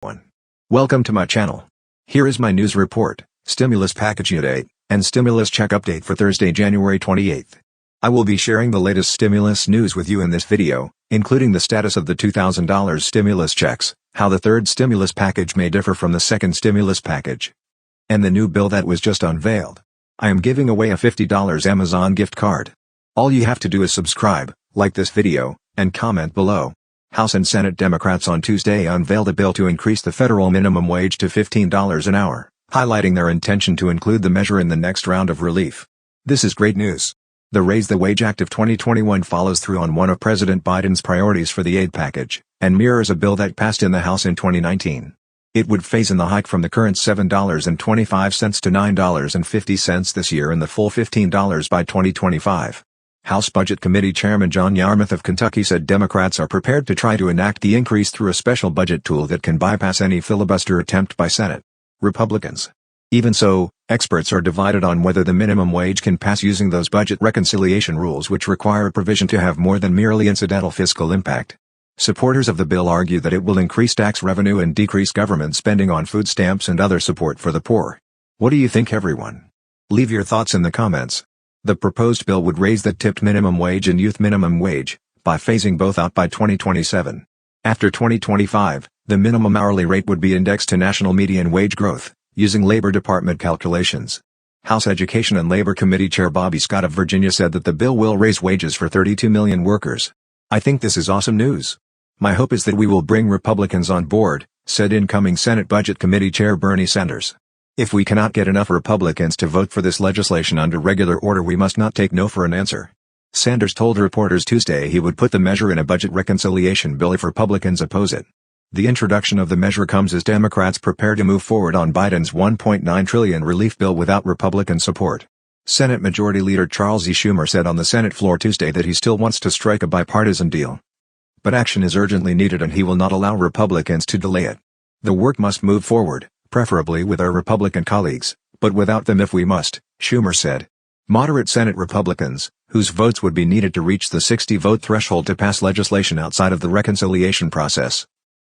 1. Welcome to my channel. Here is my news report, stimulus package update, and stimulus check update for Thursday, January 28th. I will be sharing the latest stimulus news with you in this video, including the status of the $2,000 stimulus checks, how the third stimulus package may differ from the second stimulus package, and the new bill that was just unveiled. I am giving away a $50 Amazon gift card. All you have to do is subscribe, like this video, and comment below. House and Senate Democrats on Tuesday unveiled a bill to increase the federal minimum wage to $15 an hour, highlighting their intention to include the measure in the next round of relief. This is great news. The Raise the Wage Act of 2021 follows through on one of President Biden's priorities for the aid package, and mirrors a bill that passed in the House in 2019. It would phase in the hike from the current $7.25 to $9.50 this year and the full $15 by 2025. House Budget Committee Chairman John Yarmuth of Kentucky said Democrats are prepared to try to enact the increase through a special budget tool that can bypass any filibuster attempt by Senate Republicans. Even so, experts are divided on whether the minimum wage can pass using those budget reconciliation rules which require a provision to have more than merely incidental fiscal impact. Supporters of the bill argue that it will increase tax revenue and decrease government spending on food stamps and other support for the poor. What do you think, everyone? Leave your thoughts in the comments. The proposed bill would raise the tipped minimum wage and youth minimum wage, by phasing both out by 2027. After 2025, the minimum hourly rate would be indexed to national median wage growth, using Labor Department calculations. House Education and Labor Committee Chair Bobby Scott of Virginia said that the bill will raise wages for 32 million workers. I think this is awesome news. My hope is that we will bring Republicans on board, said incoming Senate Budget Committee Chair Bernie Sanders. If we cannot get enough Republicans to vote for this legislation under regular order, we must not take no for an answer. Sanders told reporters Tuesday he would put the measure in a budget reconciliation bill if Republicans oppose it. The introduction of the measure comes as Democrats prepare to move forward on Biden's $1.9 trillion relief bill without Republican support. Senate Majority Leader Charles E. Schumer said on the Senate floor Tuesday that he still wants to strike a bipartisan deal. But action is urgently needed and he will not allow Republicans to delay it. The work must move forward, preferably with our Republican colleagues, but without them if we must, Schumer said. Moderate Senate Republicans, whose votes would be needed to reach the 60-vote threshold to pass legislation outside of the reconciliation process,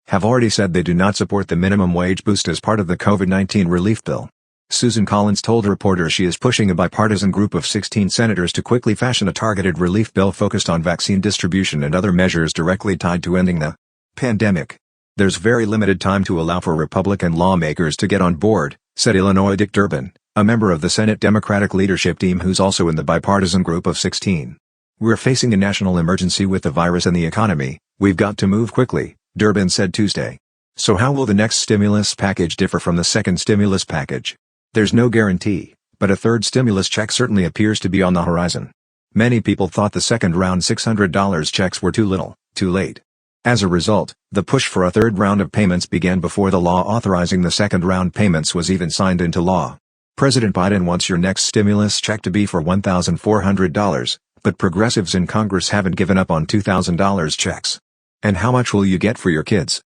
have already said they do not support the minimum wage boost as part of the COVID-19 relief bill. Susan Collins told reporters she is pushing a bipartisan group of 16 senators to quickly fashion a targeted relief bill focused on vaccine distribution and other measures directly tied to ending the pandemic. There's very limited time to allow for Republican lawmakers to get on board, said Illinois Dick Durbin, a member of the Senate Democratic leadership team who's also in the bipartisan group of 16. We're facing a national emergency with the virus and the economy, we've got to move quickly, Durbin said Tuesday. So how will the next stimulus package differ from the second stimulus package? There's no guarantee, but a third stimulus check certainly appears to be on the horizon. Many people thought the second round $600 checks were too little, too late. As a result, the push for a third round of payments began before the law authorizing the second round payments was even signed into law. President Biden wants your next stimulus check to be for $1,400, but progressives in Congress haven't given up on $2,000 checks. And how much will you get for your kids?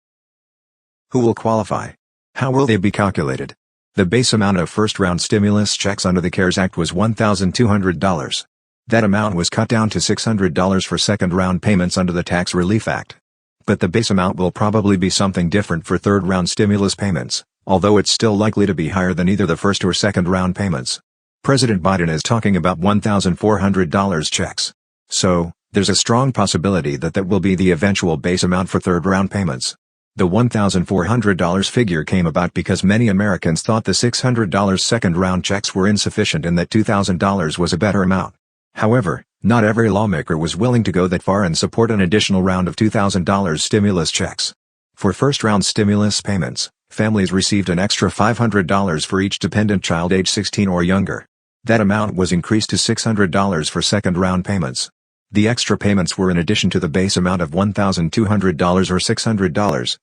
Who will qualify? How will they be calculated? The base amount of first-round stimulus checks under the CARES Act was $1,200. That amount was cut down to $600 for second-round payments under the Tax Relief Act. But the base amount will probably be something different for third-round stimulus payments, although it's still likely to be higher than either the first or second-round payments. President Biden is talking about $1,400 checks. So, there's a strong possibility that will be the eventual base amount for third-round payments. The $1,400 figure came about because many Americans thought the $600 second-round checks were insufficient and that $2,000 was a better amount. However, not every lawmaker was willing to go that far and support an additional round of $2,000 stimulus checks. For first-round stimulus payments, families received an extra $500 for each dependent child age 16 or younger. That amount was increased to $600 for second-round payments. The extra payments were in addition to the base amount of $1,200 or $600.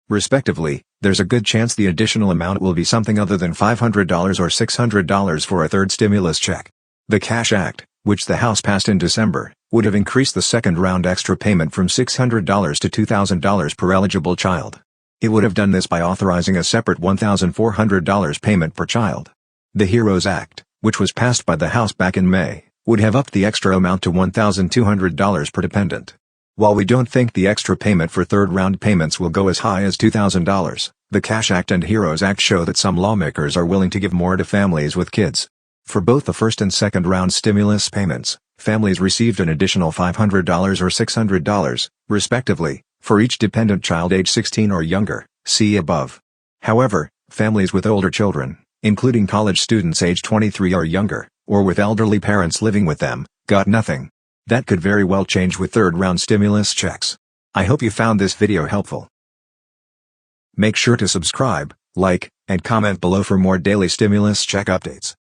Respectively, there's a good chance the additional amount will be something other than $500 or $600 for a third stimulus check. The Cash Act, which the House passed in December, would have increased the second-round extra payment from $600 to $2,000 per eligible child. It would have done this by authorizing a separate $1,400 payment per child. The HEROES Act, which was passed by the House back in May, would have upped the extra amount to $1,200 per dependent. While we don't think the extra payment for third-round payments will go as high as $2,000, the CASH Act and HEROES Act show that some lawmakers are willing to give more to families with kids. For both the first and second round stimulus payments, families received an additional $500 or $600, respectively, for each dependent child age 16 or younger, see above. However, families with older children, including college students age 23 or younger, or with elderly parents living with them, got nothing. That could very well change with third-round stimulus checks. I hope you found this video helpful. Make sure to subscribe, like, and comment below for more daily stimulus check updates.